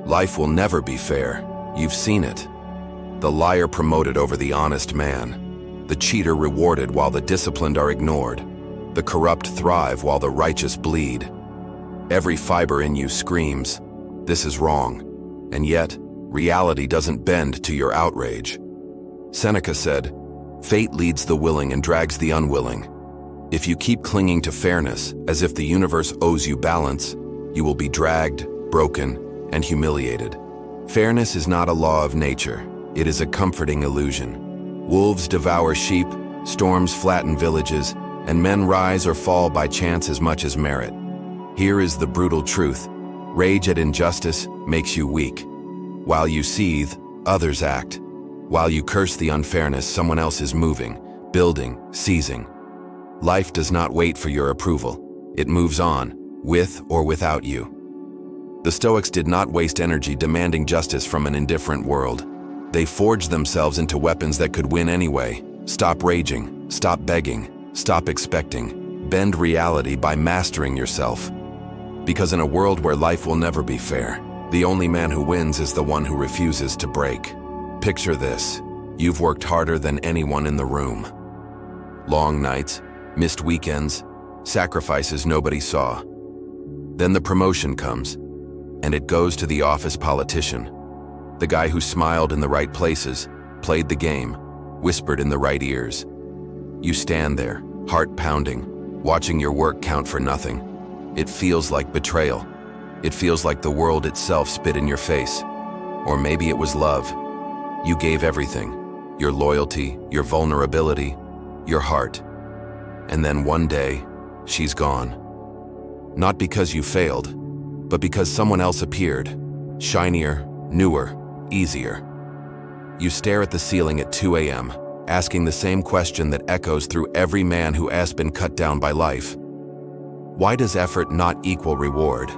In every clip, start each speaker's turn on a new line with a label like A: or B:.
A: Life will never be fair. You've seen it. The liar promoted over the honest man. The cheater rewarded while the disciplined are ignored. The corrupt thrive while the righteous bleed. Every fiber in you screams, "This is wrong." And yet, reality doesn't bend to your outrage. Seneca said, "Fate leads the willing and drags the unwilling." If you keep clinging to fairness as if the universe owes you balance, you will be dragged, broken, and humiliated. Fairness is not a law of nature. It is a comforting illusion. Wolves devour sheep, storms flatten villages, and men rise or fall by chance as much as merit. Here is the brutal truth. Rage at injustice makes you weak. While you seethe, others act. While you curse the unfairness, someone else is moving, building, seizing. Life does not wait for your approval. It moves on, with or without you. The Stoics did not waste energy demanding justice from an indifferent world. They forged themselves into weapons that could win anyway. Stop raging, stop begging, stop expecting. Bend reality by mastering yourself. Because in a world where life will never be fair, the only man who wins is the one who refuses to break. Picture this. You've worked harder than anyone in the room. Long nights, missed weekends, sacrifices nobody saw. Then the promotion comes, and it goes to the office politician. The guy who smiled in the right places, played the game, whispered in the right ears. You stand there, heart pounding, watching your work count for nothing. It feels like betrayal. It feels like the world itself spit in your face. Or maybe it was love. You gave everything, your loyalty, your vulnerability, your heart. And then one day, she's gone. Not because you failed, but because someone else appeared. Shinier, newer, easier. You stare at the ceiling at 2 a.m., asking the same question that echoes through every man who has been cut down by life. Why does effort not equal reward?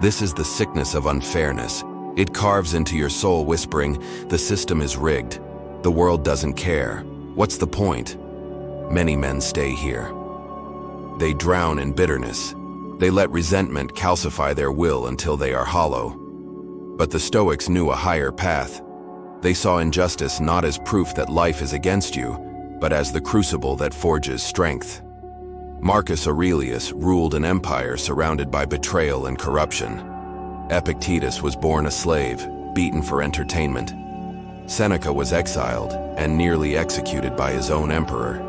A: This is the sickness of unfairness. It carves into your soul whispering, the system is rigged. The world doesn't care. What's the point? Many men stay here. They drown in bitterness. They let resentment calcify their will until they are hollow. But the Stoics knew a higher path. They saw injustice not as proof that life is against you, but as the crucible that forges strength. Marcus Aurelius ruled an empire surrounded by betrayal and corruption. Epictetus was born a slave, beaten for entertainment. Seneca was exiled and nearly executed by his own emperor.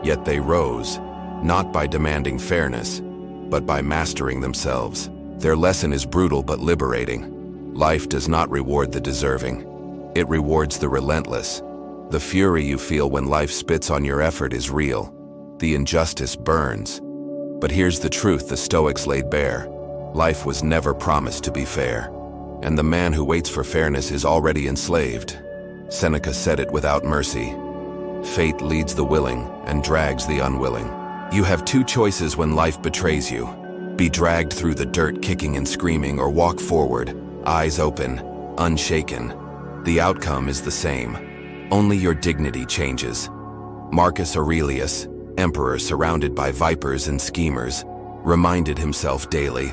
A: Yet they rose, not by demanding fairness, but by mastering themselves. Their lesson is brutal but liberating. Life does not reward the deserving. It rewards the relentless. The fury you feel when life spits on your effort is real. The injustice burns. But here's the truth the Stoics laid bare. Life was never promised to be fair. And the man who waits for fairness is already enslaved. Seneca said it without mercy. Fate leads the willing and drags the unwilling. You have two choices when life betrays you. Be dragged through the dirt kicking and screaming, or walk forward, eyes open, unshaken. The outcome is the same. Only your dignity changes. Marcus Aurelius, emperor surrounded by vipers and schemers, reminded himself daily,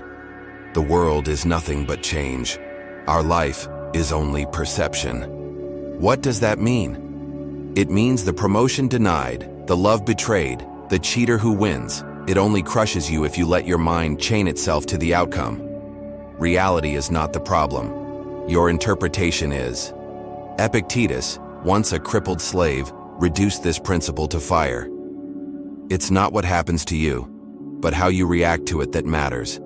A: the world is nothing but change. Our life is only perception. What does that mean? It means the promotion denied, the love betrayed, the cheater who wins. It only crushes you if you let your mind chain itself to the outcome. Reality is not the problem. Your interpretation is. Epictetus, once a crippled slave, reduced this principle to fire. It's not what happens to you, but how you react to it that matters.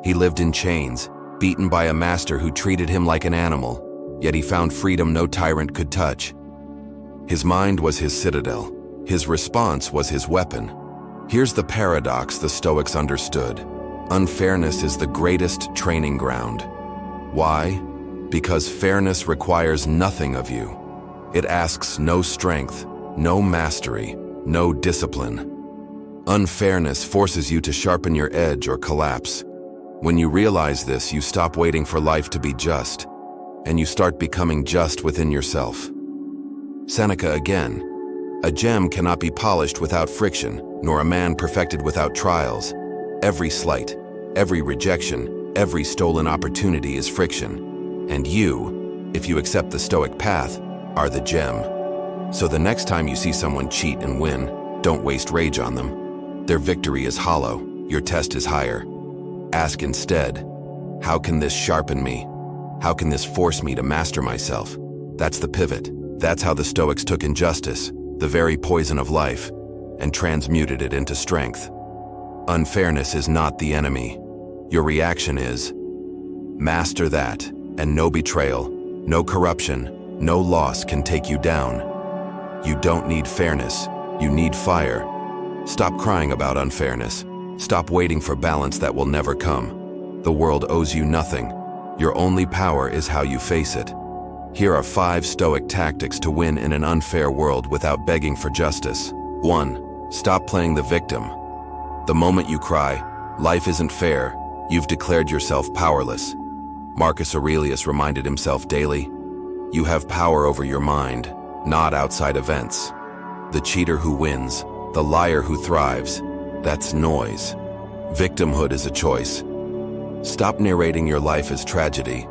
A: He lived in chains, beaten by a master who treated him like an animal, yet he found freedom no tyrant could touch. His mind was his citadel. His response was his weapon. Here's the paradox the Stoics understood. Unfairness is the greatest training ground. Why? Because fairness requires nothing of you. It asks no strength, no mastery, no discipline. Unfairness forces you to sharpen your edge or collapse. When you realize this, you stop waiting for life to be just, and you start becoming just within yourself. Seneca again. A gem cannot be polished without friction, nor a man perfected without trials. Every slight, every rejection, Every stolen opportunity is friction. And you, if you accept the Stoic path, are the gem. So the next time you see someone cheat and win, don't waste rage on them. Their victory is hollow, your test is higher. Ask instead, how can this sharpen me? How can this force me to master myself? That's the pivot. That's how the Stoics took injustice, the very poison of life, and transmuted it into strength. Unfairness is not the enemy. Your reaction is, master that, and no betrayal, no corruption, no loss can take you down. You don't need fairness, you need fire. Stop crying about unfairness. Stop waiting for balance that will never come. The world owes you nothing. Your only power is how you face it. Here are 5 Stoic tactics to win in an unfair world without begging for justice. 1. Stop playing the victim. The moment you cry, life isn't fair, you've declared yourself powerless. Marcus Aurelius reminded himself daily, you have power over your mind, not outside events. The cheater who wins, the liar who thrives, that's noise. Victimhood is a choice. Stop narrating your life as tragedy.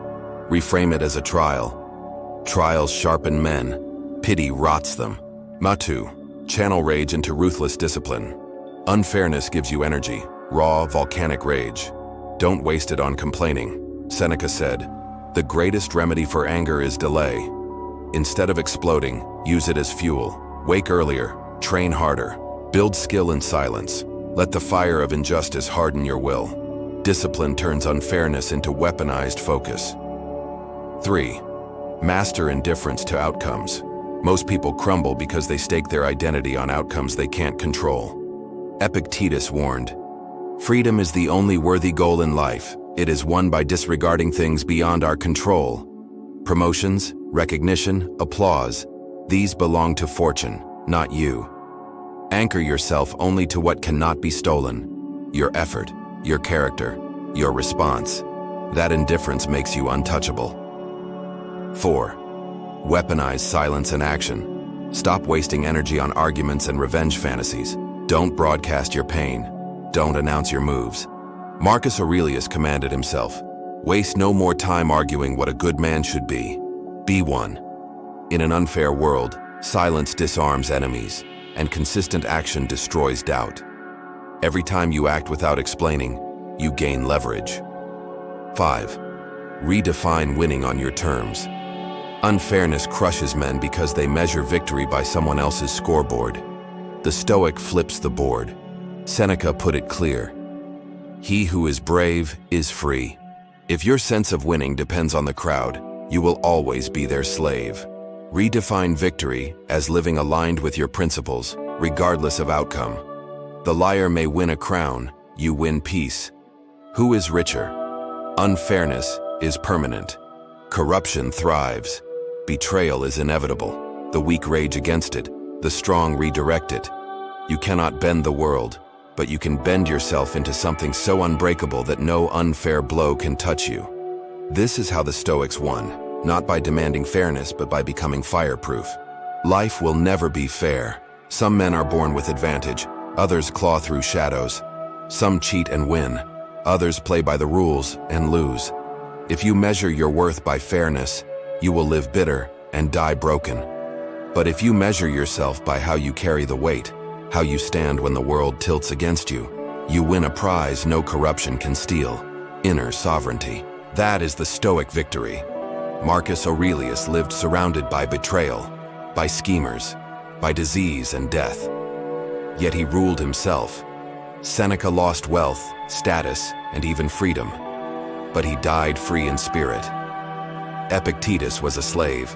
A: Reframe it as a trial. Trials sharpen men. Pity rots them. Matu, channel rage into ruthless discipline. Unfairness gives you energy, raw, volcanic rage. Don't waste it on complaining. Seneca said, the greatest remedy for anger is delay. Instead of exploding, use it as fuel. Wake earlier, train harder, build skill in silence. Let the fire of injustice harden your will. Discipline turns unfairness into weaponized focus. 3. Master indifference to outcomes. Most people crumble because they stake their identity on outcomes they can't control. Epictetus warned, freedom is the only worthy goal in life. It is won by disregarding things beyond our control. Promotions, recognition, applause, these belong to fortune, not you. Anchor yourself only to what cannot be stolen. Your effort, your character, your response. That indifference makes you untouchable. 4. Weaponize silence and action. Stop wasting energy on arguments and revenge fantasies. Don't broadcast your pain. Don't announce your moves. Marcus Aurelius commanded himself, waste no more time arguing what a good man should be. Be one. In an unfair world, silence disarms enemies, and consistent action destroys doubt. Every time you act without explaining, you gain leverage. 5. Redefine winning on your terms. Unfairness crushes men because they measure victory by someone else's scoreboard. The Stoic flips the board. Seneca put it clear. He who is brave is free. If your sense of winning depends on the crowd, you will always be their slave. Redefine victory as living aligned with your principles, regardless of outcome. The liar may win a crown, you win peace. Who is richer? Unfairness is permanent. Corruption thrives. Betrayal is inevitable. The weak rage against it. The strong redirect it. You cannot bend the world, but you can bend yourself into something so unbreakable that no unfair blow can touch you. This is how the Stoics won, not by demanding fairness, but by becoming fireproof. Life will never be fair. Some men are born with advantage, others claw through shadows. Some cheat and win, others play by the rules and lose. If you measure your worth by fairness, you will live bitter and die broken. But if you measure yourself by how you carry the weight, how you stand when the world tilts against you, you win a prize no corruption can steal: inner sovereignty. That is the Stoic victory. Marcus Aurelius lived surrounded by betrayal, by schemers, by disease and death. Yet he ruled himself. Seneca lost wealth, status, and even freedom. But he died free in spirit. Epictetus was a slave,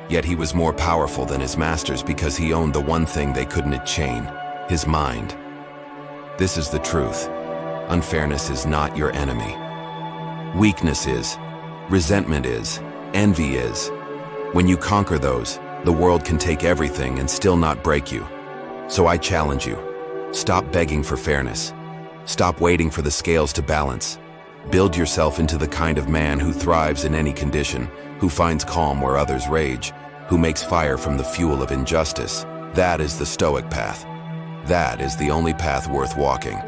A: yet he was more powerful than his masters because he owned the one thing they couldn't chain: his mind. This is the truth. Unfairness is not your enemy. Weakness is, resentment is, envy is. When you conquer those, the world can take everything and still not break you. So I challenge you, stop begging for fairness. Stop waiting for the scales to balance. Build yourself into the kind of man who thrives in any condition, who finds calm where others rage, who makes fire from the fuel of injustice. That is the Stoic path. That is the only path worth walking.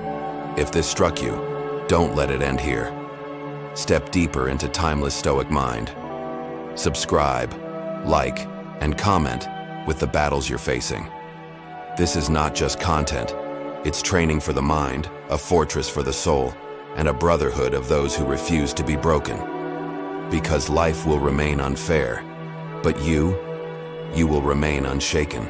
A: If this struck you, don't let it end here. Step deeper into timeless Stoic mind. Subscribe, like, and comment with the battles you're facing. This is not just content, it's training for the mind, a fortress for the soul, and a brotherhood of those who refuse to be broken. Because life will remain unfair, but you will remain unshaken.